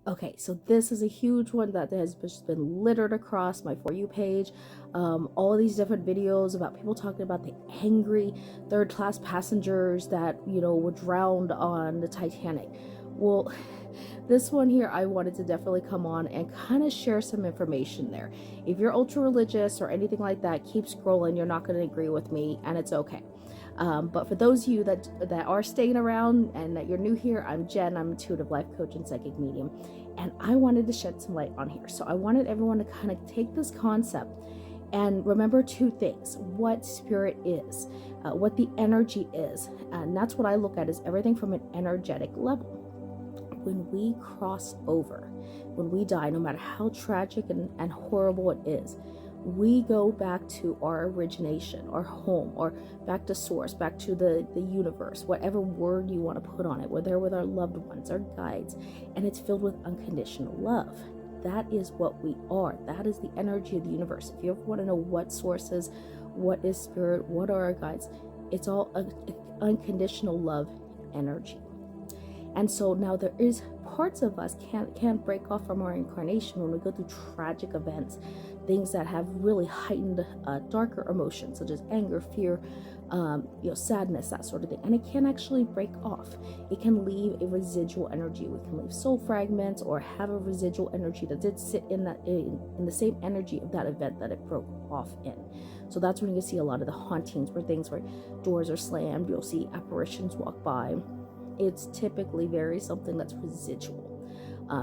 Okay, so this is a huge one that has just been littered across my For You page. All these different videos about people talking about the angry third-class passengers that, were drowned on the Titanic. Well, this one here, I wanted to definitely come on and kind of share some information there. If you're ultra religious or anything like that, keep scrolling. You're not going to agree with me, and it's okay. But for those of you that are staying around and that you're new here, I'm Jen. I'm a intuitive life coach and psychic medium, and I wanted to shed some light on here. So I wanted everyone to kind of take this concept and remember two things: what spirit is, what the energy is, and that's what I look at, is everything from an energetic level. When we cross over, when we die, no matter how tragic and horrible it is, we go back to our origination, our home, or back to source, back to the universe, whatever word you want to put on it. We're there with our loved ones, our guides, and it's filled with unconditional love. That is what we are. That is the energy of the universe. If you ever want to know what source is, what is spirit, what are our guides, it's all unconditional love energy. And so now there is parts of us can't break off from our incarnation when we go through tragic events, things that have really heightened darker emotions such as anger, fear, sadness, that sort of thing. And it can actually break off. It can leave a residual energy. We can leave soul fragments or have a residual energy that did sit in the same energy of that event that it broke off in. So that's when you see a lot of the hauntings, where doors are slammed. You'll see apparitions walk by. It's typically something that's residual.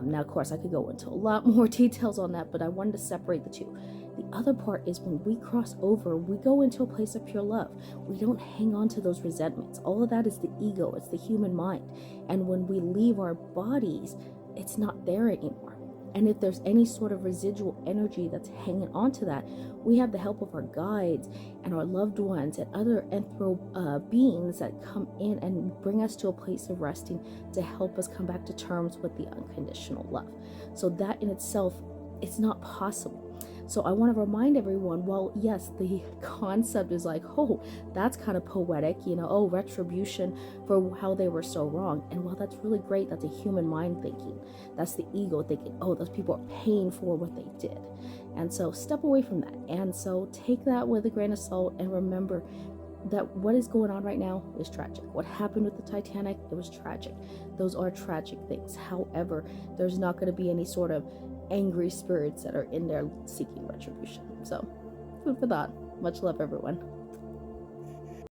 Now, of course, I could go into a lot more details on that, but I wanted to separate the two. The other part is when we cross over, we go into a place of pure love. We don't hang on to those resentments. All of that is the ego. It's the human mind. And when we leave our bodies, it's not there anymore. And if there's any sort of residual energy that's hanging on to that, we have the help of our guides and our loved ones and other beings that come in and bring us to a place of resting to help us come back to terms with the unconditional love. So that in itself, it's not possible. So I want to remind everyone, well, yes, the concept is like, oh, that's kind of poetic, retribution for how they were so wrong. And while that's really great, that's a human mind thinking. That's the ego thinking, oh, those people are paying for what they did. And so step away from that. And so take that with a grain of salt and remember that what is going on right now is tragic. What happened with the Titanic, it was tragic. Those are tragic things. However, there's not going to be any sort of angry spirits that are in there seeking retribution. So, food for thought. Much love, everyone.